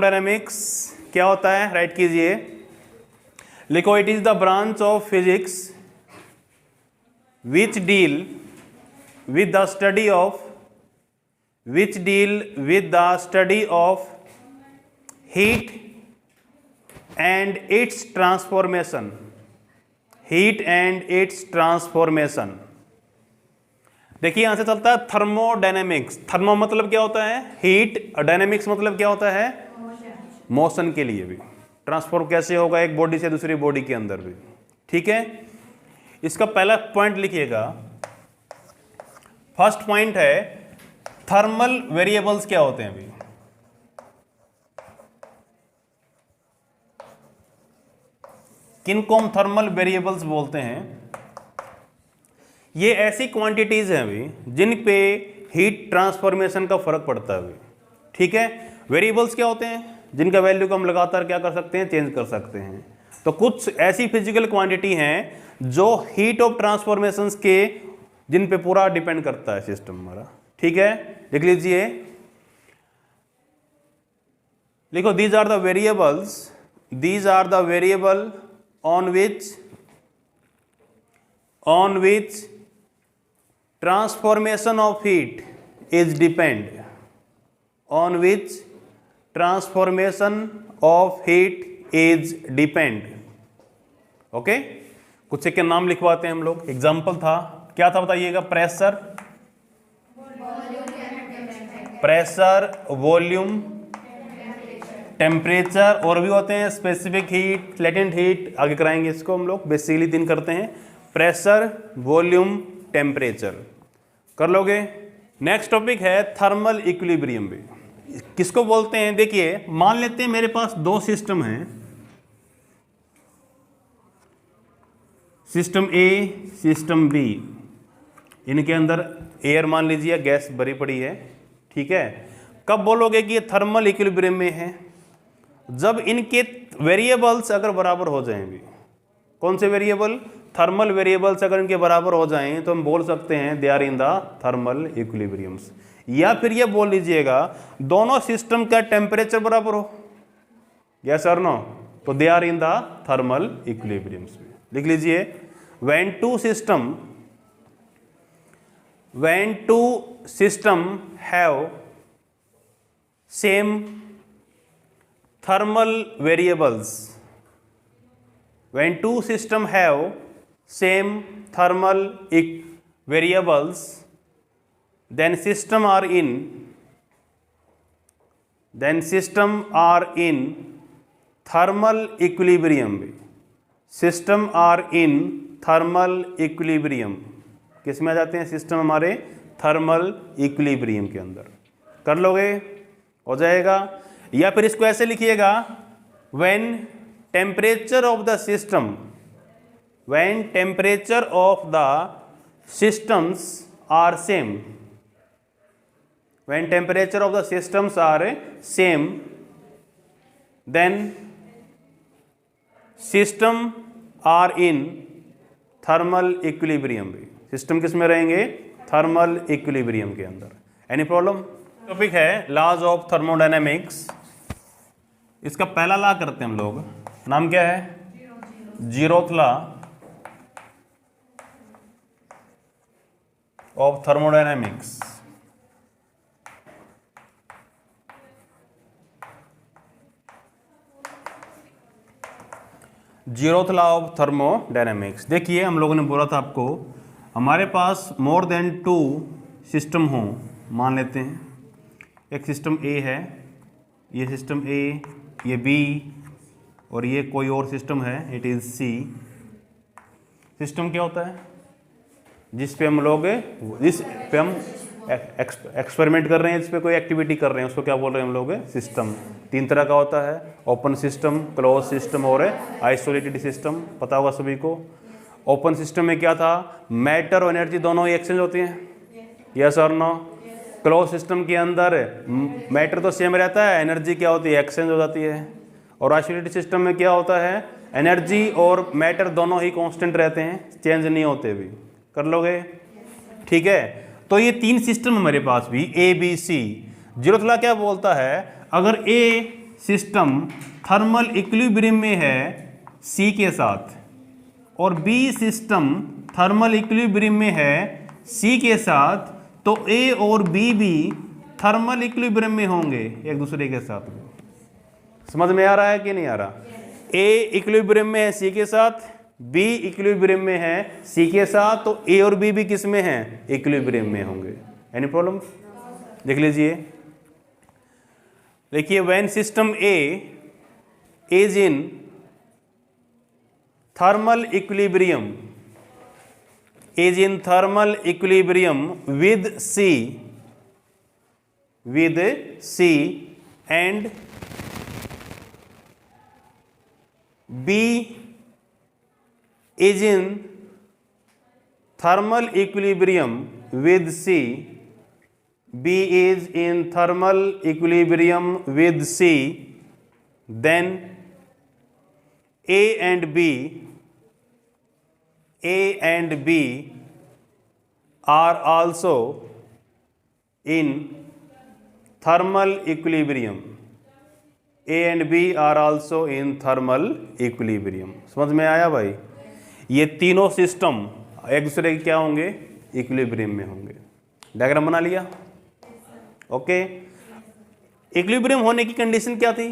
Thermodynamics क्या होता है, राइट कीजिए। लिखो, it is the branch of physics which deal with the study of heat and it's transformation. देखिए यहां से चलता है थर्मोडायनेमिक्स। थर्मो मतलब क्या होता है, हीट, और डायनेमिक्स मतलब क्या होता है, मोशन के लिए भी। ट्रांसफॉर्म कैसे होगा एक बॉडी से दूसरी बॉडी के अंदर भी, ठीक है। इसका पहला पॉइंट लिखिएगा। फर्स्ट पॉइंट है थर्मल वेरिएबल्स क्या होते हैं। अभी किनको हम थर्मल वेरिएबल्स बोलते हैं? ये ऐसी क्वांटिटीज हैं अभी जिन पे हीट ट्रांसफॉर्मेशन का फर्क पड़ता है अभी, ठीक है। वेरिएबल्स क्या होते हैं, जिनका वैल्यू को हम लगातार क्या कर सकते हैं, चेंज कर सकते हैं। तो कुछ ऐसी फिजिकल क्वांटिटी हैं जो हीट ऑफ ट्रांसफॉर्मेशंस के, जिन पे पूरा डिपेंड करता है सिस्टम हमारा, ठीक है। लिख लीजिए, लिखो, these are the variable on which transformation of heat is depend, okay. कुछ के नाम लिखवाते हैं हम लोग। एग्जाम्पल था, क्या था बताइएगा? प्रेशर, वॉल्यूम, टेम्परेचर, और भी होते हैं स्पेसिफिक हीट, लेटेंट हीट, आगे कराएंगे इसको हम लोग। बेसिकली 3 करते हैं, प्रेशर, वॉल्यूम, टेम्परेचर। कर लोगे? नेक्स्ट टॉपिक है थर्मल इक्विलिब्रियम भी। किसको बोलते हैं? देखिए, मान लेते हैं मेरे पास 2 सिस्टम हैं, सिस्टम ए, सिस्टम बी। इनके अंदर एयर मान लीजिए, गैस भरी पड़ी है, ठीक है। कब बोलोगे कि ये थर्मल इक्विलिब्रियम में है? जब इनके वेरिएबल्स अगर बराबर हो जाएं भी। कौन से वेरिएबल? थर्मल वेरिएबल्स अगर इनके बराबर हो जाएं तो हम बोल सकते हैं they are in the thermal equilibriums. या फिर ये बोल लीजिएगा दोनों सिस्टम का टेम्परेचर बराबर हो, यस और नो, तो they are in the thermal equilibriums. लिख लीजिए, when two system have same thermal variables, when two system have same thermal variables, then system are in thermal equilibrium। System are in thermal equilibrium. किस में आ जाते हैं? System हमारे thermal equilibrium के अंदर। कर लोगे? हो जाएगा। या फिर इसको ऐसे लिखिएगा, when temperature of the systems are same, then system are in thermal equilibrium। System किस में रहेंगे? थर्मल इक्विलिब्रियम के अंदर। Any problem? टॉपिक है लॉज ऑफ थर्मोडायनेमिक्स। इसका पहला लॉ करते हैं हम लोग, नाम क्या है? Zeroth law of thermodynamics. Zeroth law of thermodynamics. देखिए, हम लोगों ने बोला था आपको, हमारे पास मोर देन 2 सिस्टम हों, मान लेते हैं एक सिस्टम ए है, ये सिस्टम ए, ये बी, और ये कोई और सिस्टम है, इट इज़ सी। सिस्टम क्या होता है? जिस पे हम लोग, जिस पे हम एक्सपेरिमेंट कर रहे हैं, जिस पे कोई एक्टिविटी कर रहे हैं, उसको क्या बोल रहे हैं हम लोग? सिस्टम। 3 तरह का होता है, ओपन सिस्टम, क्लोज सिस्टम और आइसोलेटेड सिस्टम। पता होगा सभी को। ओपन सिस्टम में क्या था? मैटर और एनर्जी दोनों ही एक्सचेंज होती हैं, यस और नो। क्लोज सिस्टम के अंदर मैटर तो सेम रहता है, एनर्जी क्या होती है? एक्सचेंज हो जाती है। और आइसोलेटेड सिस्टम में क्या होता है? एनर्जी और मैटर दोनों ही कांस्टेंट रहते हैं, चेंज नहीं होते भी। कर लोगे? ठीक है। तो ये 3 सिस्टम हमारे पास भी, A B C. Zeroth law क्या बोलता है? अगर ए सिस्टम थर्मल इक्विलिब्रियम में है C के साथ और B सिस्टम थर्मल इक्विलिब्रियम में है C के साथ, तो A और B भी थर्मल इक्विलिब्रियम में होंगे एक दूसरे के साथ। समझ में आ रहा है कि नहीं आ रहा? A इक्विलिब्रियम में है C के साथ, B इक्विलिब्रियम में है C के साथ, तो A और B भी किस में है? इक्विलिब्रियम में होंगे। Any problem? देख लीजिए, देखिए when system A is in thermal equilibrium with C and B is in thermal equilibrium with C, B is in thermal equilibrium with C, then A and B are also in thermal equilibrium. A and B are also in thermal equilibrium. समझ में आया भाई? ये तीनों system एक दूसरे के क्या होंगे? इक्विलिब्रियम में होंगे। डायग्राम बना लिया? ओके। इक्विलिब्रियम होने की कंडीशन क्या थी?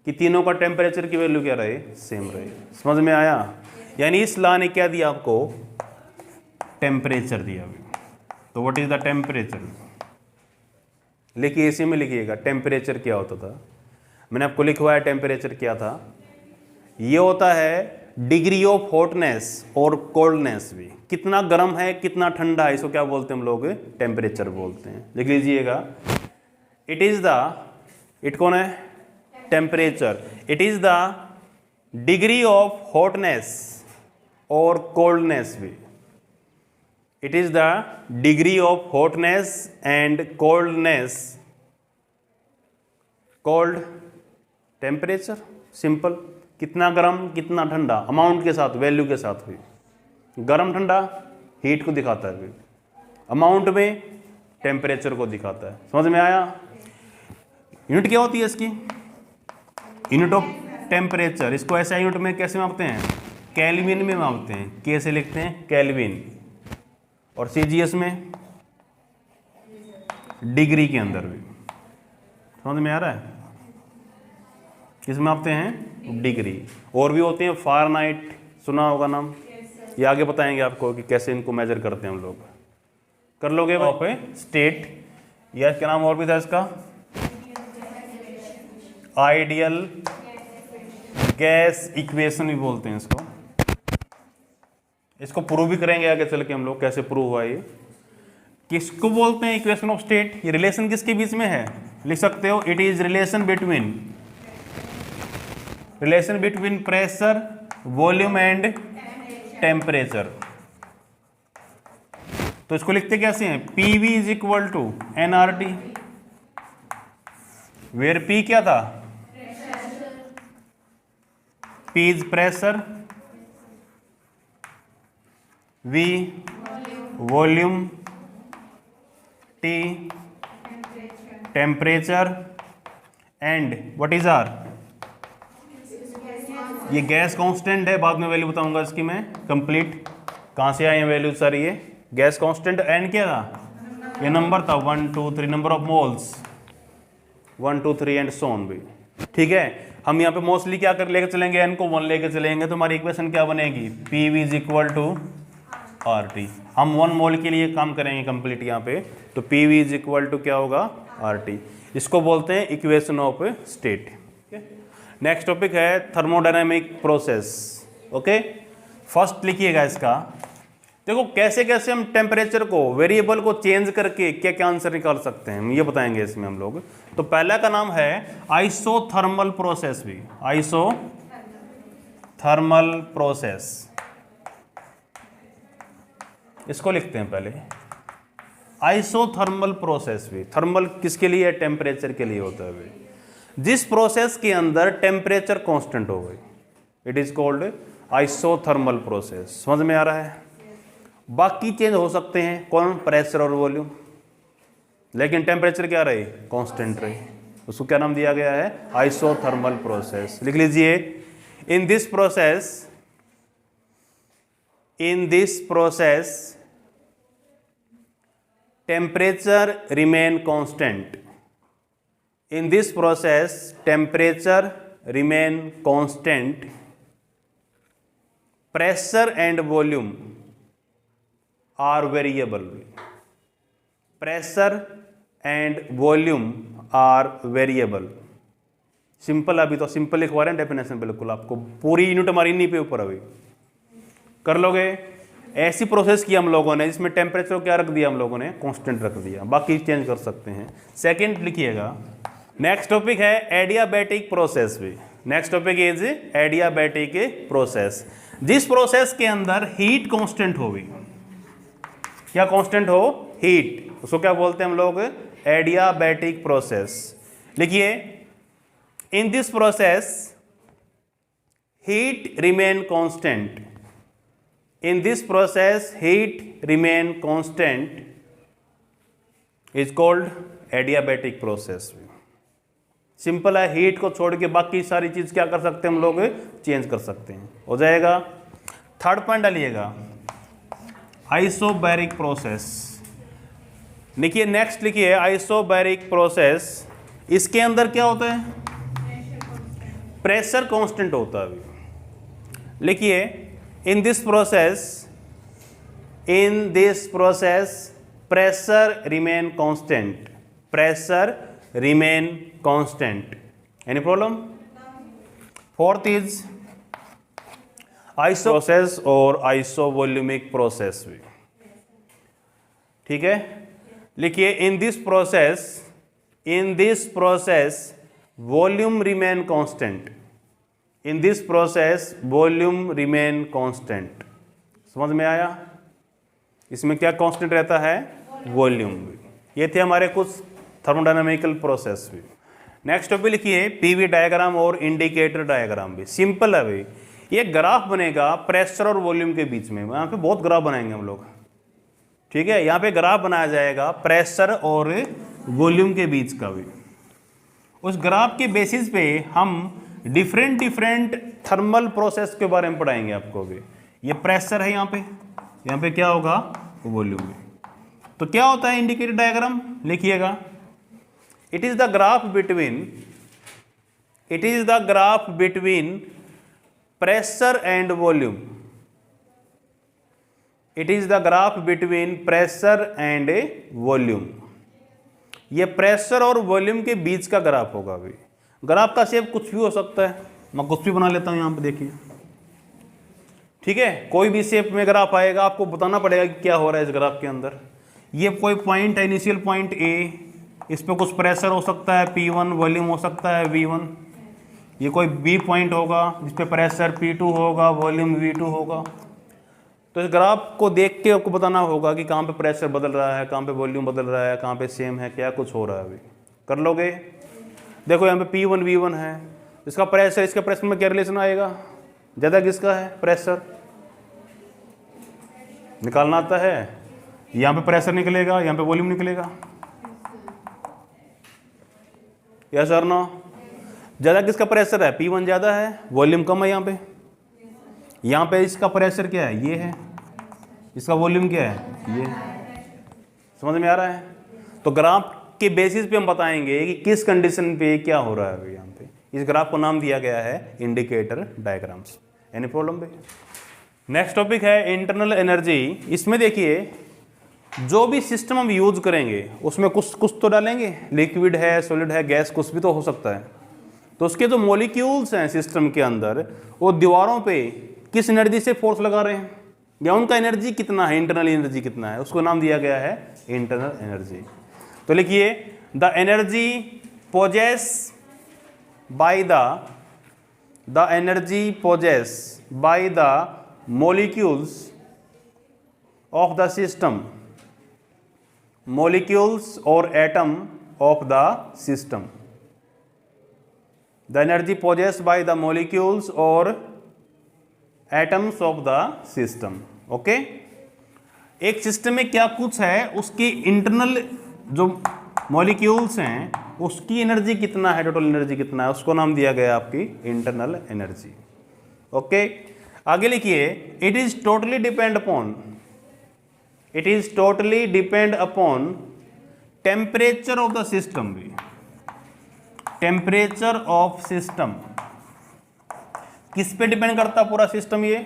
कि तीनों का टेम्परेचर की वैल्यू क्या रहे? सेम रहे। समझ में आया? यानी इस लॉ ने क्या दिया आपको? टेम्परेचर दिया। तो व्हाट इज द टेम्परेचर? लिखिए, इसी में लिखिएगा टेम्परेचर क्या होता था। मैंने आपको लिखवाया टेम्परेचर क्या था। ये होता है डिग्री ऑफ हॉटनेस और कोल्डनेस भी, कितना गर्म है कितना ठंडा है, इसको क्या बोलते हैं हम लोग? टेम्परेचर बोलते हैं। लिख लीजिएगा, इट इज द, इट कौन है? Temperature. It is the degree of hotness और कोल्डनेस भी। It is the degree of hotness and coldness called temperature. Simple, कितना गर्म कितना ठंडा, अमाउंट के साथ, वैल्यू के साथ भी। गर्म ठंडा हीट को दिखाता है, अमाउंट में टेम्परेचर को दिखाता है। समझ में आया? यूनिट क्या होती है इसकी? Unit of temperature. इसको ऐसा यूनिट में कैसे मापते हैं? केल्विन में मापते हैं। कैसे लिखते हैं? केल्विन। और सीजीएस में डिग्री के अंदर भी। समझ में आ रहा है? किस में मापते हैं? डिग्री। और भी होते हैं, फारेनहाइट सुना होगा नाम, ये आगे बताएंगे आपको कि कैसे इनको मेजर करते हैं हम लोग। कर लोगे वहाँ पे स्टेट, या क्या नाम और भी था इसका? आइडियल गैस इक्वेशन भी बोलते हैं इसको। इसको प्रूव भी करेंगे आगे चल के हम लोग, कैसे प्रूव हुआ ये। किसको बोलते हैं इक्वेशन ऑफ स्टेट? ये रिलेशन किसके बीच में है? लिख सकते हो, it is relation between pressure, volume and temperature. तो इसको लिखते कैसे हैं? PV is equal to nRT, where P क्या था? P is pressure, V volume, T temperature and what is R? ये गैस कांस्टेंट है, बाद में वैल्यू बताऊंगा इसकी मैं कंप्लीट। कहाँ से आए हैं वैल्यू सारी? ये गैस कांस्टेंट n क्या था? ये नंबर था 1 2 3, number of moles 1 2 3 and so on भी। ठीक है, हम यहाँ पे मोस्टली क्या कर लेके चलेंगे? n को 1 लेके चलेंगे, तो हमारी इक्वेशन क्या बनेगी? PV is equal to RT। हम 1 मोल के लिए काम करेंगे कंप्लीट यहाँ पे, तो PV इज इक्वल टू क्या होगा? RT। इसको बोलते हैं equation of state. Next topic है थर्मोडायनामिक प्रोसेस। ओके, फर्स्ट लिखिएगा इसका। देखो कैसे कैसे हम टेम्परेचर को, वेरिएबल को चेंज करके क्या क्या आंसर निकाल सकते हैं, ये बताएंगे इसमें हम लोग। तो पहला का नाम है आइसोथर्मल प्रोसेस भी। आइसोथर्मल प्रोसेस, इसको लिखते हैं पहले। आइसोथर्मल प्रोसेस भी, थर्मल किसके लिए? टेम्परेचर के लिए होता है भी। जिस प्रोसेस के अंदर टेम्परेचर कांस्टेंट हो गई, it is called isothermal process. समझ में आ रहा है? बाकी चेंज हो सकते हैं, कौन? प्रेशर और वॉल्यूम, लेकिन टेम्परेचर क्या रहे? कांस्टेंट रहे। उसको क्या नाम दिया गया है? Isothermal process. लिख लीजिए, in this process temperature remain constant. In this process temperature remain constant, pressure and volume are variable. Pressure and volume are variable. Simple, अभी तो सिंपल लिखवा रहे हैं डेफिनेशन, बिल्कुल आपको पूरी यूनिट हमारी इन्हीं पे ऊपर अभी कर लोगे। ऐसी प्रोसेस की हम लोगों ने जिसमें टेम्परेचर क्या रख दिया हम लोगों ने? कांस्टेंट रख दिया, बाकी चेंज कर सकते हैं। सेकंड लिखिएगा। नेक्स्ट टॉपिक है एडियाबैटिक प्रोसेस भी। Next topic is adiabatic process, जिस प्रोसेस के अंदर हीट कांस्टेंट होगी। क्या कांस्टेंट हो? हीट। उसको क्या बोलते हैं हम लोग? Adiabatic process. लिखिए, in this process heat remain constant. In this process heat remain constant is called adiabatic process. Simple है, हीट को छोड़ के बाकी सारी चीज क्या कर सकते हैं हम लोग? चेंज कर सकते हैं। हो जाएगा। थर्ड पॉइंट डालिएगा, आइसोबैरिक प्रोसेस। लिखिए, नेक्स्ट लिखिए आइसोबैरिक प्रोसेस। इसके अंदर क्या होता है? प्रेशर कांस्टेंट होता है। लिखिए, in this process pressure remain constant. Pressure remain constant. Any problem? Fourth is iso process और आइसोवॉल्यूमिक प्रोसेस भी। ठीक है, लिखिए, in this process volume remain constant. In this process volume remain constant. समझ में आया? इसमें क्या कांस्टेंट रहता है? वॉल्यूम। ये थे हमारे कुछ थर्मोडायनामिकल प्रोसेस भी। नेक्स्ट टॉपिक लिखिए, पीवी डायग्राम और इंडिकेटर डायग्राम भी। सिंपल है भाई, ये ग्राफ बनेगा प्रेशर और वॉल्यूम के बीच में। यहाँ पे बहुत ग्राफ बनाएंगे हम लोग। ठीक है, यहाँ पे ग्राफ बनाया जाएगा प्रेशर और वॉल्यूम के बीच का भी। उस ग्राफ के बेसिस पे हम डिफरेंट थर्मल प्रोसेस के बारे में पढ़ाएंगे आपको भी। ये प्रेशर है, यहाँ पे क्या होगा? वॉल्यूम में। तो क्या होता है इंडिकेटर डायग्राम? लिखिएगा, it is the graph between pressure and volume. It is the graph between pressure and volume. ये प्रेशर और वॉल्यूम के बीच का ग्राफ होगा। अभी ग्राफ का शेप कुछ भी हो सकता है, मैं कुछ भी बना लेता हूं। यहां पे देखिए, ठीक है, कोई भी शेप में ग्राफ आएगा, आपको बताना पड़ेगा कि क्या हो रहा है इस ग्राफ के अंदर। ये कोई पॉइंट है, इनिशियल पॉइंट ए, इस पर कुछ प्रेशर हो सकता है P1, वॉल्यूम हो सकता है V1। ये कोई बी पॉइंट होगा जिस पे प्रेशर P2 होगा, वॉल्यूम V2 होगा। तो इस ग्राफ को देख के आपको बताना होगा कि कहाँ पे प्रेशर बदल रहा है, कहाँ पे वॉल्यूम बदल रहा है, कहाँ पे सेम है, क्या कुछ हो रहा है। अभी कर लोगे? देखो यहाँ पे P1 V1 है, इसका प्रेशर इसके प्रेशर में क्या रिलेशन आएगा? ज़्यादा किसका है प्रेशर? निकालना आता है। यहाँ पे प्रेशर निकलेगा, यहाँ पे वॉल्यूम निकलेगा। यस और नो? ज़्यादा किसका प्रेशर है? P1 ज़्यादा है, वॉल्यूम कम है। यहाँ पे इसका प्रेशर क्या है? ये है। इसका वॉल्यूम क्या है? ये। समझ में आ रहा है? तो ग्राफ के बेसिस पे हम बताएंगे कि किस कंडीशन पे क्या हो रहा है। यहाँ पे इस ग्राफ को नाम दिया गया है इंडिकेटर डायग्राम्स। एनी प्रॉब्लम पे? नेक्स्ट टॉपिक है इंटरनल एनर्जी। इसमें देखिए, जो भी सिस्टम हम यूज करेंगे उसमें कुछ तो डालेंगे, लिक्विड है, सॉलिड है, गैस, कुछ भी तो हो सकता है। तो उसके जो मॉलिक्यूल्स हैं सिस्टम के अंदर, वो दीवारों पे किस एनर्जी से फोर्स लगा रहे हैं, या उनका एनर्जी कितना है, इंटरनल एनर्जी कितना है, उसको नाम दिया गया है इंटरनल एनर्जी। तो लिखिए, the energy possess by the molecules of the system, molecules or atom of the system, the energy possessed by the molecules or atoms of the system. Okay, एक सिस्टम में क्या कुछ है, उसकी इंटरनल जो molecules हैं उसकी एनर्जी कितना है, टोटल एनर्जी कितना है, उसको नाम दिया गया आपकी इंटरनल एनर्जी। ओके, आगे लिखिए, it is totally depend upon, it is totally depend upon temperature of the system भी, टेम्परेचर ऑफ सिस्टम किस पे डिपेंड करता पूरा सिस्टम, ये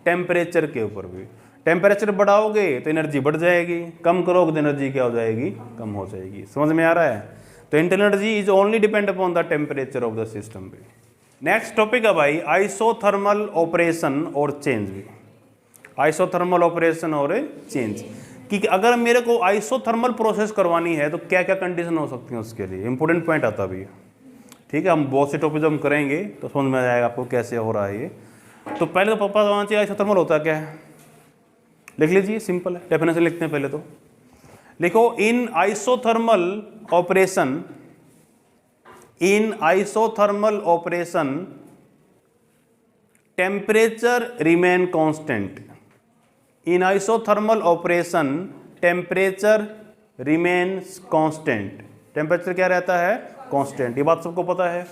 टेम्परेचर के ऊपर भी। टेम्परेचर बढ़ाओगे तो एनर्जी बढ़ जाएगी, कम करोगे तो एनर्जी क्या हो जाएगी, कम हो जाएगी। समझ में आ रहा है? तो internal energy is only depend upon the temperature of the system भी। नेक्स्ट टॉपिक है भाई आइसोथर्मल ऑपरेशन और चेंज भी। आइसोथर्मल ऑपरेशन और चेंज कि अगर मेरे को आइसोथर्मल प्रोसेस करवानी है तो क्या क्या कंडीशन हो सकती है उसके लिए, इंपॉर्टेंट पॉइंट आता भी है। ठीक है, हम बहुत से टॉपिक जब हम करेंगे तो समझ में आ जाएगा आपको कैसे हो रहा है ये। तो पहले तो पता होना चाहिए आइसोथर्मल होता क्या है, लिख लीजिए, सिंपल है, डेफिनेशन लिखते हैं पहले तो। लिखो, in isothermal operation, in isothermal operation temperature remain constant, in isothermal operation temperature remains constant, temperature क्या रहता है, कांस्टेंट। ये बात सबको पता है,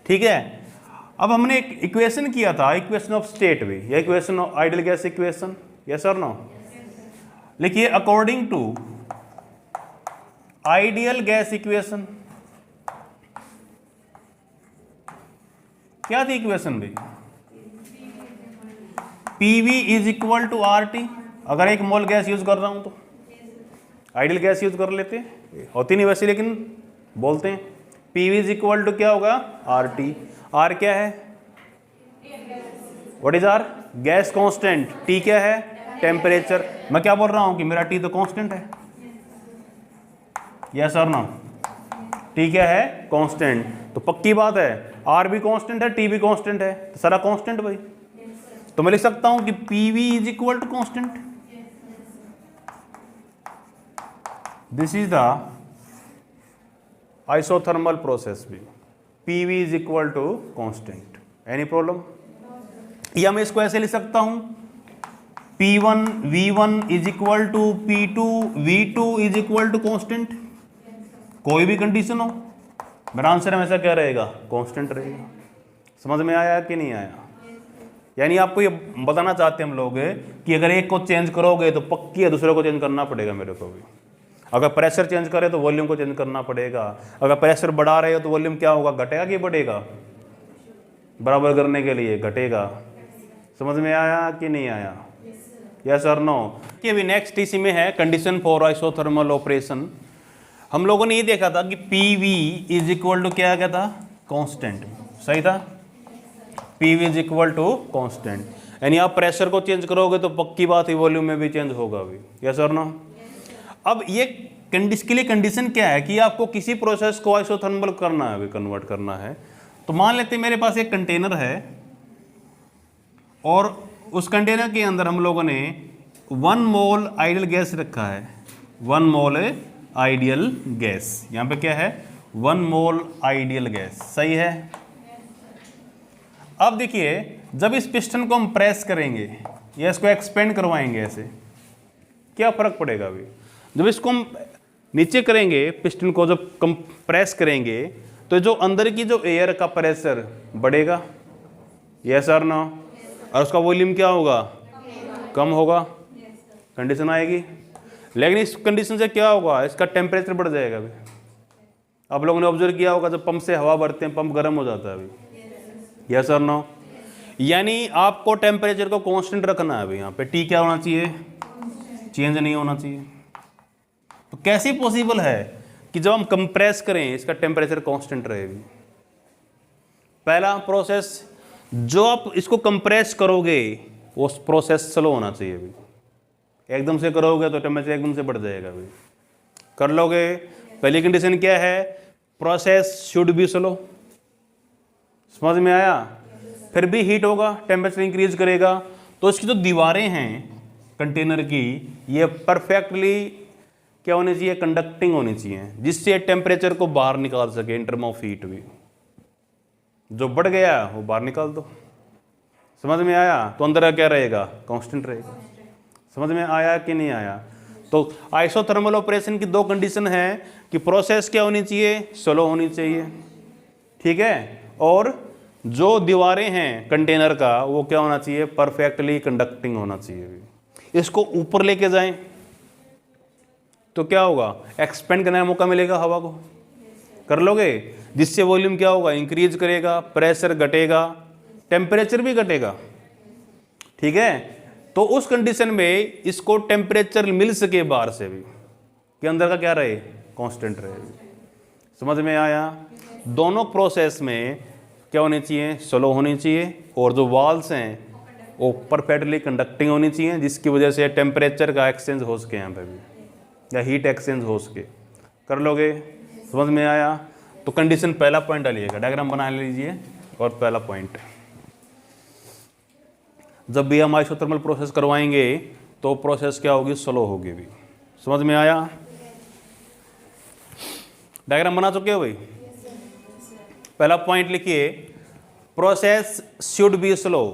ठीक है। अब हमने एक इक्वेशन किया था, इक्वेशन ऑफ स्टेट भी, या equation of ideal gas equation, yes और नो। लिखिए, according to ideal gas equation, क्या थी इक्वेशन भी, PV is equal to RT। अगर एक मोल गैस यूज कर रहा हूं तो आइडियल गैस यूज कर लेते, होती नहीं वैसे लेकिन बोलते हैं। PV इज इक्वल टू क्या होगा, RT। R क्या है, what is R, gas constant. T क्या है, टेम्परेचर। मैं क्या बोल रहा हूं कि मेरा T तो कांस्टेंट है, यस और नो। T क्या है, कांस्टेंट। तो पक्की बात है R भी कांस्टेंट है, T भी कांस्टेंट है, तो सारा कांस्टेंट भाई। तो मैं लिख सकता हूं कि PV is equal to constant. This is the isothermal process भी, PV is equal to constant. Any problem? या मैं इसको ऐसे लिख सकता हूं, P1 V1 is equal to P2 V2 is equal to constant. कोई भी कंडीशन हो, मेरा आंसर हमेशा क्या रहेगा, कांस्टेंट रहेगा। समझ में आया कि नहीं आया? यानी आपको ये बताना चाहते हैं हम लोग कि अगर एक को चेंज करोगे तो पक्की है दूसरे को चेंज करना पड़ेगा मेरे को भी। अगर प्रेशर चेंज करे तो वॉल्यूम को चेंज करना पड़ेगा। अगर प्रेशर बढ़ा रहे हो तो वॉल्यूम क्या होगा, घटेगा कि बढ़ेगा, बराबर करने के लिए घटेगा। समझ में आया कि नहीं आया, यस और नो। कि अभी नेक्स्ट इसी में है कंडीशन फॉर आइसोथर्मल ऑपरेशन। हम लोगों ने ये देखा था कि PV इज इक्वल टू क्या था, कांस्टेंट। सही था, PV is equal to constant. यानी आप प्रेशर को चेंज करोगे तो पक्की बात है वॉल्यूम में भी चेंज होगा भी, यस और नो। अब ये इसके लिए कंडीशन क्या है कि आपको किसी प्रोसेस को आइसोथर्मल करना है, कन्वर्ट करना है। तो मान लेते हैं मेरे पास एक कंटेनर है और उस कंटेनर के अंदर हम लोगों ने 1 मोल आइडियल गैस रखा है, 1 मोल आइडियल गैस। यहां पे क्या है, 1 मोल आइडियल गैस, सही है। अब देखिए, जब इस पिस्टन को हम प्रेस करेंगे या इसको एक्सपेंड करवाएंगे ऐसे, क्या फर्क पड़ेगा अभी। जब इसको हम नीचे करेंगे, पिस्टन को जब कंप्रेस करेंगे तो जो अंदर की जो एयर का प्रेशर बढ़ेगा, यस और नो, और उसका वॉल्यूम क्या होगा, कम होगा। कंडीशन आएगी। लेकिन इस कंडीशन से क्या होगा, इसका टेम्परेचर बढ़ जाएगा अभी। आप लोगों ने ऑब्जर्व किया होगा जब पंप से हवा भरते हैं पंप गर्म हो जाता है अभी, यस और नो। यानी आपको टेम्परेचर को कांस्टेंट रखना है अभी। यहाँ पे T क्या होना चाहिए, चेंज नहीं होना चाहिए। तो कैसे पॉसिबल है कि जब हम कंप्रेस करें इसका टेम्परेचर कांस्टेंट रहेगी। पहला प्रोसेस, जो आप इसको कंप्रेस करोगे वो प्रोसेस स्लो होना चाहिए अभी। एकदम से करोगे तो टेम्परेचर एकदम से बढ़ जाएगा अभी। कर लोगे, पहली कंडीशन क्या है, प्रोसेस शुड बी स्लो। समझ में आया। फिर भी हीट होगा, टेम्परेचर इंक्रीज करेगा, तो इसकी जो दीवारें हैं कंटेनर की, ये परफेक्टली क्या होनी चाहिए, कंडक्टिंग होनी चाहिए, जिससे टेम्परेचर को बाहर निकाल सके इन टर्म ऑफ हीट भी। जो बढ़ गया वो बाहर निकाल दो। समझ में आया। तो अंदर क्या रहेगा, कांस्टेंट रहेगा। समझ में आया कि नहीं आया। तो आइसोथर्मल ऑपरेशन की दो कंडीशन है कि प्रोसेस क्या होनी चाहिए, स्लो होनी चाहिए, ठीक है, और जो दीवारें हैं कंटेनर का वो क्या होना चाहिए, परफेक्टली कंडक्टिंग होना चाहिए। इसको ऊपर लेके जाएं तो क्या होगा, एक्सपेंड करने का मौका मिलेगा हवा को, कर लोगे, जिससे वॉल्यूम क्या होगा, इंक्रीज करेगा, प्रेशर घटेगा, टेम्परेचर भी घटेगा, ठीक है। तो उस कंडीशन में इसको टेम्परेचर मिल सके बाहर से भी कि अंदर का क्या रहे, कांस्टेंट रहे। समझ में आया। दोनों प्रोसेस में क्या होनी चाहिए, स्लो होनी चाहिए, और जो वॉल्स हैं वो परफेक्टली कंडक्टिंग होनी चाहिए, जिसकी वजह से टेम्परेचर का एक्सचेंज हो सके यहाँ पे भी, या हीट एक्सचेंज हो सके। कर लोगे, समझ में आया। तो कंडीशन पहला पॉइंट डालिएगा, डायग्राम बना लीजिए। और पहला पॉइंट, जब भी हम आइसोथर्मल प्रोसेस करवाएंगे तो प्रोसेस क्या होगी, स्लो होगी भी। समझ में आया। डायग्राम बना चुके हो भाई। पहला पॉइंट लिखिए, प्रोसेस शुड बी स्लो।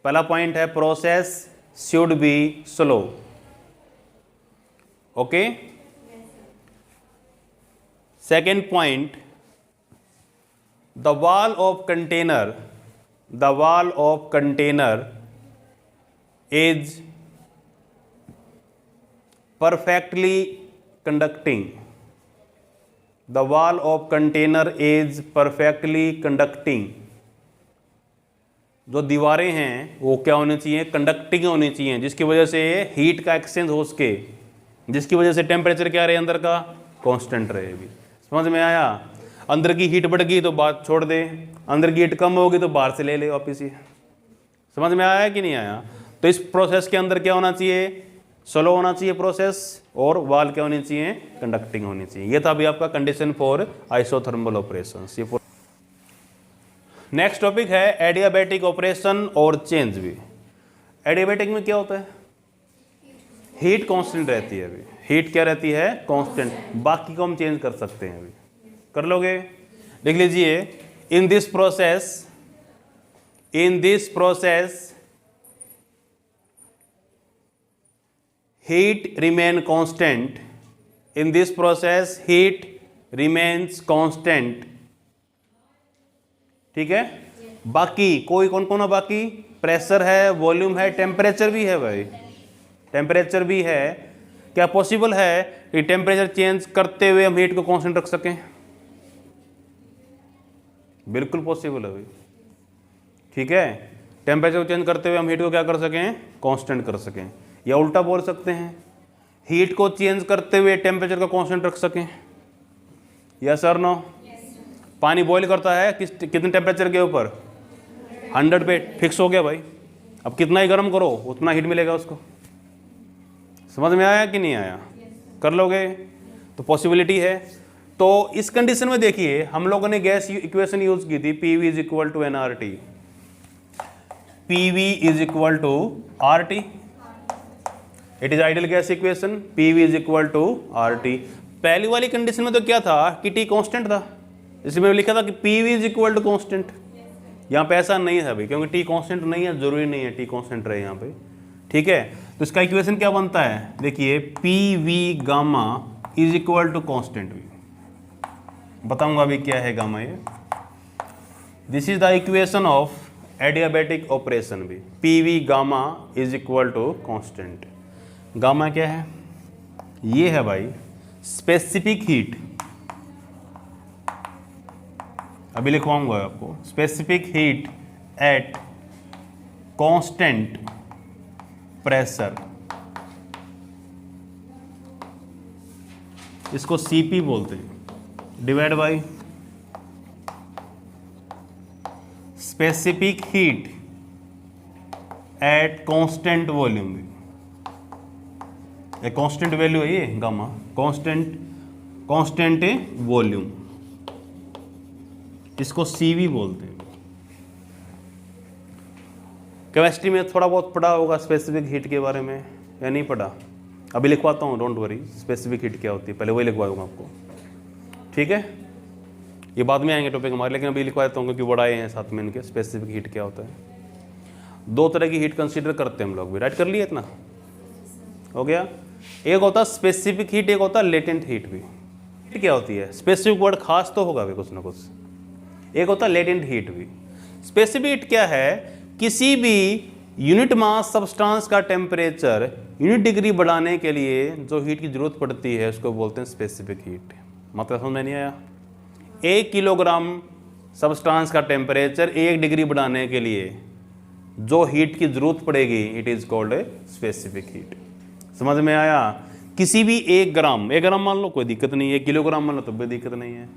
पहला पॉइंट है process should be slow, okay. Second point, the wall of container is perfectly conducting. The wall of container is perfectly conducting. जो दीवारें हैं वो क्या होनी चाहिए, कंडक्टिंग होनी चाहिए, जिसकी वजह से हीट का एक्सचेंज हो सके, जिसकी वजह से टेम्परेचर क्या रहे, अंदर का कांस्टेंट रहे भी। समझ में आया। अंदर की हीट बढ़ गई तो बात छोड़ दे, अंदर की हीट कम होगी तो बाहर से ले ले वापिस ही। समझ में आया कि नहीं आया। तो इस प्रोसेस के अंदर क्या होना चाहिए, स्लो होना चाहिए प्रोसेस, और वाल क्या होनी चाहिए, कंडक्टिंग होनी चाहिए। ये था अभी आपका कंडीशन फॉर आइसोथर्मल ऑपरेशंस। ये नेक्स्ट टॉपिक है एडियाबैटिक ऑपरेशन और चेंज भी। एडियाबैटिक में क्या होता है, हीट कांस्टेंट रहती है। अभी हीट क्या रहती है, कांस्टेंट, बाकी को हम चेंज कर सकते हैं। अभी कर लोगे, लिख लीजिए, in this process heat remain constant. In this process heat remains constant, ठीक है। बाकी कोई कौन कौन है, बाकी प्रेशर है, वॉल्यूम है, टेम्परेचर भी है भाई, टेम्परेचर भी है। क्या पॉसिबल है कि टेम्परेचर चेंज करते हुए हम हीट को कांस्टेंट रख सकें, बिल्कुल पॉसिबल है भाई, ठीक है। टेम्परेचर को चेंज करते हुए हम हीट को क्या कर सकें, कांस्टेंट कर सकें। या उल्टा बोल सकते हैं, हीट को चेंज करते हुए टेम्परेचर का कांस्टेंट रख सकें। यस और नो। पानी बॉईल करता है कितने टेम्परेचर के ऊपर, 100 पे फिक्स हो गया भाई। अब कितना ही गर्म करो उतना हीट मिलेगा उसको। समझ में आया कि नहीं आया, कर लोगे, तो पॉसिबिलिटी है। तो इस कंडीशन में देखिए, हम लोगों ने गैस इक्वेशन यूज की थी, PV is equal to NRT। PV is equal to RT। It is ideal gas equation, PV is equal to RT। पहली वाली कंडीशन में तो क्या था कि T कांस्टेंट था, इसमें लिखा था कि PV is equal to constant. यहाँ पे ऐसा नहीं था भाई, क्योंकि T कांस्टेंट नहीं है, जरूरी नहीं है T कांस्टेंट रहे यहाँ पे, ठीक है। तो इसका इक्वेशन क्या बनता है, देखिए, PV gamma is equal to constant. भी बताऊंगा अभी क्या है गामा ये। This is the equation of adiabatic operation भी, PV gamma is equal to constant. Gamma क्या है, ये है भाई स्पेसिफिक हीट, अभी लिखवाऊंगा आपको, specific heat at constant pressure, इसको CP बोलते हैं, divide by specific heat at constant volume. एक कांस्टेंट वैल्यू है ये गामा, कांस्टेंट वॉल्यूम, इसको CV बोलते हैं। केमिस्ट्री में थोड़ा बहुत पढ़ा होगा स्पेसिफिक हीट के बारे में, या नहीं पढ़ा, अभी लिखवाता हूँ, डोंट वरी। स्पेसिफिक हीट क्या होती है पहले वही लिखवा दूंगा आपको, ठीक है। ये बाद में आएंगे टॉपिक हमारे, लेकिन अभी लिखवा देता हूँ क्योंकि बड़ा हैं साथ में इनके। स्पेसिफिक हीट क्या होता है, दो तरह की हीट कंसीडर करते हैं हम लोग भी, राइट कर लिए, इतना हो गया। एक होता है स्पेसिफिक हीट, एक होता है लेटेंट हीट भी। हीट क्या होती है? स्पेसिफिक वर्ड खास तो होगा भी कुछ ना कुछ। एक होता है लेटेंट हीट भी। स्पेसिफिक हीट क्या है? किसी भी यूनिट मास सब्सटेंस का टेम्परेचर यूनिट डिग्री बढ़ाने के लिए जो हीट की जरूरत पड़ती है उसको बोलते हैं स्पेसिफिक हीट। मतलब समझ में नहीं आया? 1 किलोग्राम सब्सटेंस का टेम्परेचर 1 डिग्री बढ़ाने के लिए जो हीट की जरूरत पड़ेगी it is called a specific heat. समझ में आया? किसी भी 1 ग्राम मान लो, कोई दिक्कत नहीं है, 1 किलोग्राम मान लो तो भी दिक्कत नहीं है।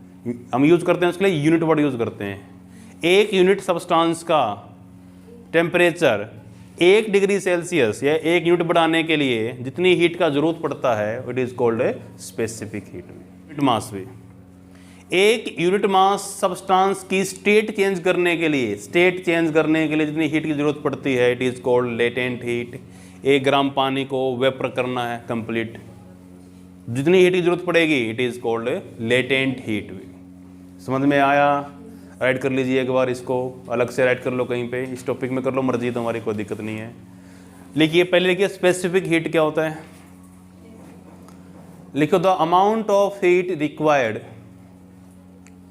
हम यूज करते हैं उसके लिए यूनिट वर्ड यूज करते हैं। 1 यूनिट सब्सटेंस का टेम्परेचर 1 डिग्री सेल्सियस या 1 यूनिट बढ़ाने के लिए जितनी हीट का जरूरत पड़ता है it is called a specific heat. Unit mass भी, 1 यूनिट मास सब्सटेंस की स्टेट चेंज करने के लिए जितनी हीट की जरूरत पड़ती है it is called latent heat. 1 ग्राम पानी को वेपर करना है कंप्लीट, जितनी हीट की जरूरत पड़ेगी it is called latent heat भी। समझ में आया? राइट कर लीजिए एक बार, इसको अलग से राइट कर लो कहीं पे, इस टॉपिक में कर लो, मर्जी तुम्हारी, कोई दिक्कत नहीं है। लिखिए पहले, लिखिए स्पेसिफिक हीट क्या होता है। लिखो the amount of heat required,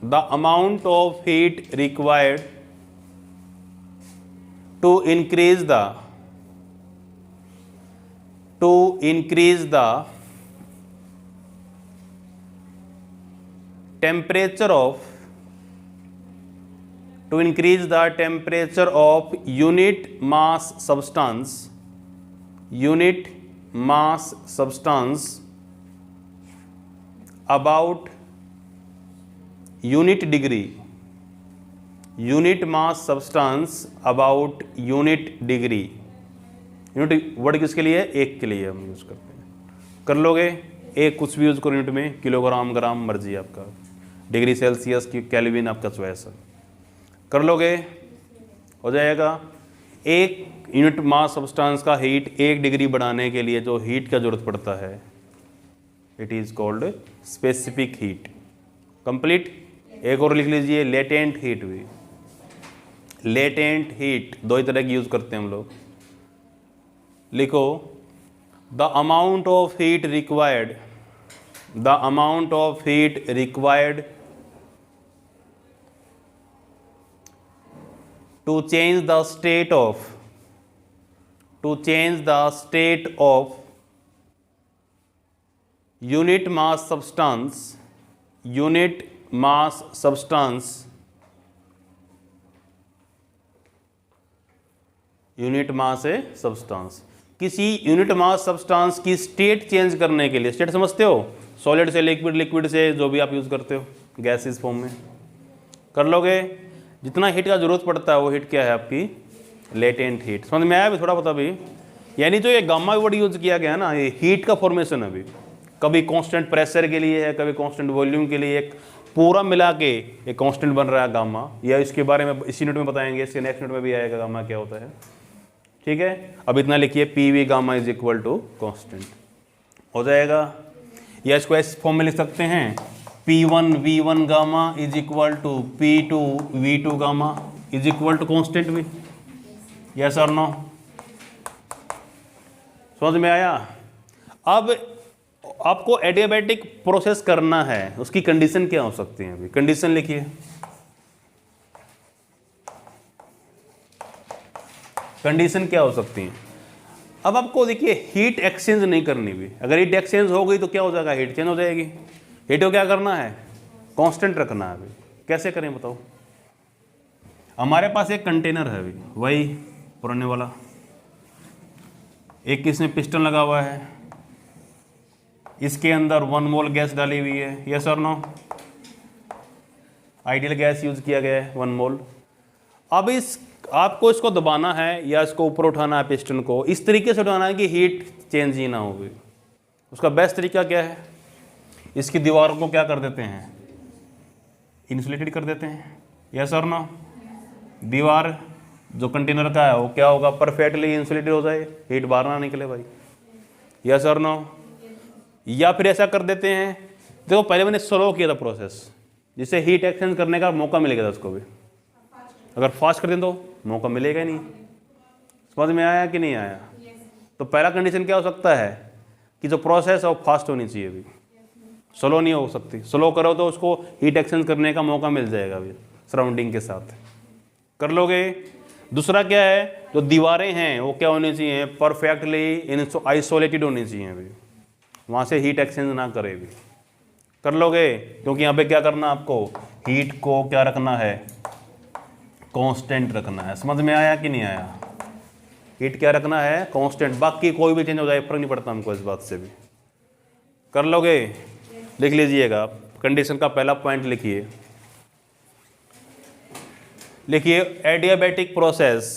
the amount of heat required to increase the temperature of unit mass substance about unit degree, unit mass substance about unit degree. Unit word किसके लिए? 1 के लिए हम use करते हैं। कर लोगे? 1 कुछ भी यूज करो यूनिट में, किलोग्राम, ग्राम, मर्जी आपका, डिग्री सेल्सियस की, केल्विन आपका चॉइस है। कर लोगे? हो जाएगा। 1 यूनिट मास सब्सटेंस का हीट 1 डिग्री बढ़ाने के लिए जो हीट का जरूरत पड़ता है it is called specific heat. Complete. एक और लिख लीजिए लेटेंट हीट भी। लेटेंट हीट 2 ही तरह की यूज करते हैं हम लोग। लिखो the amount of heat required, to change the state of unit mass substance, किसी यूनिट मास सब्सटेंस की स्टेट चेंज करने के लिए, स्टेट समझते हो? सॉलिड से लिक्विड, लिक्विड से जो भी आप यूज करते हो गैसेस फॉर्म में। कर लोगे? जितना हीट का जरूरत पड़ता है वो हीट क्या है आपकी? Latent heat. समझ में आया अभी थोड़ा पता भी? यानी जो ये गामा वर्ड यूज किया गया है ना, ये हीट का फॉर्मेशन है। अभी कभी कांस्टेंट प्रेशर के लिए है, कभी कांस्टेंट वॉल्यूम के लिए, एक पूरा मिला के एक कांस्टेंट बन रहा है गामा। या इसके बारे में इसी यूनिट में बताएंगे, इसके नेक्स्ट यूनिट में भी आएगा गामा क्या होता है। ठीक है, अब इतना लिखिए PV gamma is equal to constant. हो जाएगा? या इसको इस फॉर्म में लिख सकते हैं P1 V1 gamma is equal to P2 V2 gamma is equal to constant भी। यस और नो? समझ में आया? अब आपको एडियाबैटिक प्रोसेस करना है, उसकी कंडीशन क्या हो सकती है? अभी कंडीशन लिखिए। कंडीशन क्या हो सकती है? अब आपको देखिए हीट एक्सचेंज नहीं करनी भी। अगर हीट एक्सचेंज हो गई तो क्या हो जाएगा? हीट चेंज हो जाएगी। हीट को क्या करना है? कांस्टेंट रखना है। अभी कैसे करें बताओ? हमारे पास एक कंटेनर है, अभी वही पुराने वाला, एक इसमें पिस्टन लगा हुआ है, इसके अंदर 1 मोल गैस डाली हुई है। यस और नो? आइडियल गैस यूज किया गया है 1 मोल। अब आपको इसको दबाना है या इसको ऊपर उठाना है, पिस्टन को इस तरीके से उठाना है कि हीट चेंज ही ना हो। उसका बेस्ट तरीका क्या है? इसकी दीवारों को क्या कर देते हैं? इंसुलेटेड कर देते हैं। यस और नो? दीवार जो कंटेनर का है वो क्या होगा? परफेक्टली इंसुलेटेड हो जाए, हीट बाहर ना निकले भाई। यस और नो? या फिर ऐसा कर देते हैं, देखो पहले मैंने स्लो किया था प्रोसेस, जिससे हीट एक्सचेंज करने का मौका मिलेगा था उसको भी। अगर फास्ट कर दें तो मौका मिलेगा ही नहीं। समझ में आया कि नहीं आया? तो पहला कंडीशन क्या हो सकता है? कि जो प्रोसेस है वो फास्ट होनी चाहिए अभी, स्लो नहीं हो सकती। स्लो करो तो उसको हीट एक्सचेंज करने का मौका मिल जाएगा अभी सराउंडिंग के साथ, कर लोगे। दूसरा क्या है, जो दीवारें हैं वो क्या होनी चाहिए, परफेक्टली आइसोलेटेड होनी चाहिए अभी, वहाँ से हीट एक्सचेंज ना करे अभी, कर लोगे। क्योंकि यहाँ पे क्या करना, आपको हीट को क्या रखना है, कांस्टेंट रखना है। समझ में आया कि नहीं आया? हीट क्या रखना है, कांस्टेंट, बाकी कोई भी चेंज हो जाए फर्क नहीं पड़ता हमको इस बात से भी, कर लोगे। लिख लीजिएगा, कंडीशन का पहला पॉइंट लिखिए, लिखिए adiabatic process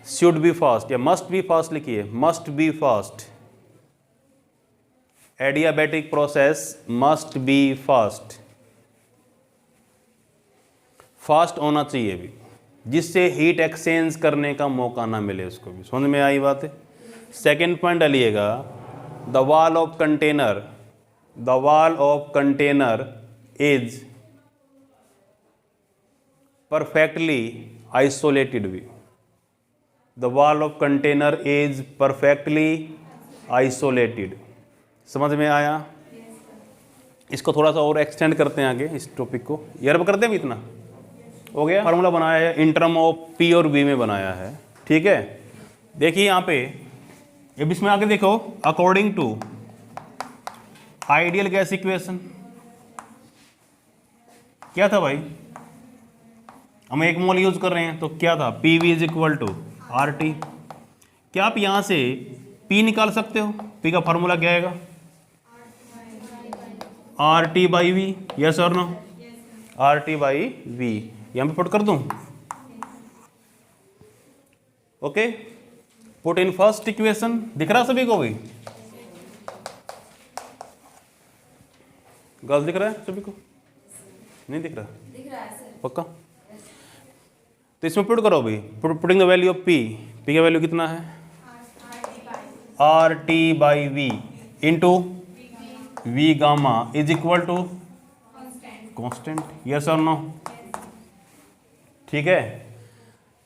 should be fast या मस्ट बी फास्ट, लिखिए must be fast. Adiabatic process must be fast, fast होना चाहिए भी, जिससे हीट एक्सचेंज करने का मौका ना मिले उसको भी। समझ में आई बात है? सेकेंड पॉइंट डालिएगा, the wall of container, the wall of container is perfectly isolated भी, the wall of container is perfectly isolated। समझ में आया? इसको थोड़ा सा और एक्सटेंड करते हैं आगे, इस टॉपिक को यार कर दें, इतना हो गया। फार्मूला बनाया है इन टर्म ऑफ पी और बी में बनाया है, ठीक है। देखिए यहाँ पे अब इसमें आगे देखो, according to ideal gas equation क्या था भाई, हम 1 मोल यूज कर रहे हैं तो क्या था, P V is equal to R T. क्या आप यहां से पी निकाल सकते हो? पी का फॉर्मूला क्या आएगा, R T by V, yes और no, R T by V, यहां पे पुट कर दूं, okay. Put in first equation, दिख रहा सभी को भी, गर्ल्स दिख रहा है सभी को, नहीं दिख रहा? दिख रहा है सर, पक्का। तो इसमें पुट करो अभी, putting the value of P, P का वैल्यू कितना है, R T by V into V gamma is equal to constant, yes और नो, ठीक है।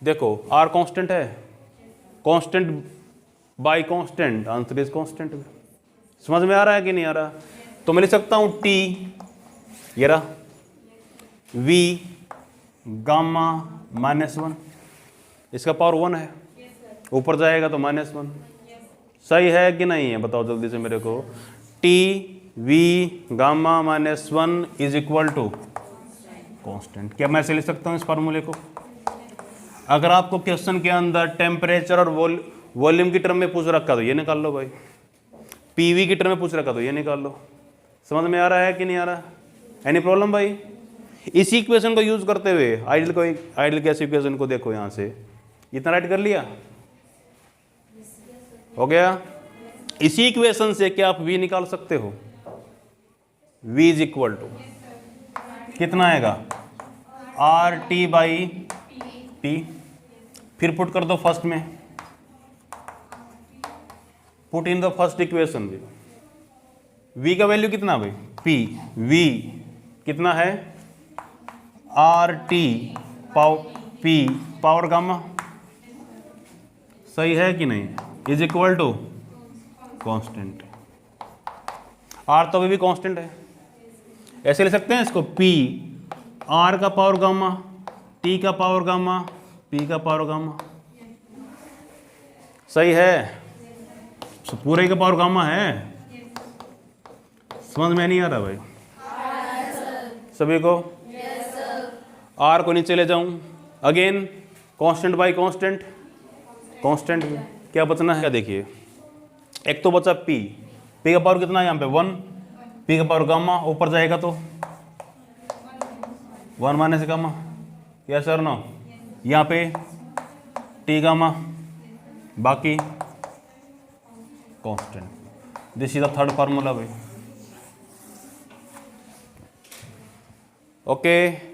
देखो आर कांस्टेंट है, constant by constant, answer is constant. समझ में आ रहा है कि नहीं आ रहा? तो मैं लिख सकता हूं टी, ये रहा, वी गामा -1, इसका पावर 1 है, ऊपर जाएगा तो -1, सही है कि नहीं है बताओ जल्दी से मेरे को। T V gamma -1 is equal to constant. क्या मैं ऐसे लिख सकता हूँ इस फार्मूले को? अगर आपको क्वेश्चन के अंदर टेम्परेचर और वॉल्यूम की टर्म में पूछ रखा तो ये निकाल लो भाई, पीवी की टर्म में पूछ रखा तो ये निकाल लो। समझ में आ रहा है कि नहीं आ रहा? एनी प्रॉब्लम भाई? इसी इक्वेशन को यूज करते हुए आइडियल गैस इक्वेशन को देखो, यहां से इतना राइट कर लिया, हो गया। इसी इक्वेशन से क्या आप v निकाल सकते हो, v इज इक्वल टू कितना आएगा, आर टी बाई पी। फिर पुट कर दो फर्स्ट में, put in the first equation भी, v का वैल्यू कितना भाई, p, v कितना है, R T P power gamma, सही है कि नहीं, is equal to constant. R तो अभी भी कांस्टेंट है, ऐसे ले सकते हैं इसको, पी आर का पावर गामा, टी का पावर गामा, पी का पावर गामा, सही है। तो पूरे का पावर गामा है, समझ में नहीं आ रहा भाई सभी को? आर को नीचे ले जाऊं, again constant by constant, constant क्या बचना है, क्या देखिए, एक तो बचा पी, पी का पावर कितना है यहाँ पे 1, पी का पावर गामा, ऊपर जाएगा तो 1 माइनस गामा, यस और नो, यहाँ पे टी गामा, बाकी constant. This is the third formula भाई, ओके।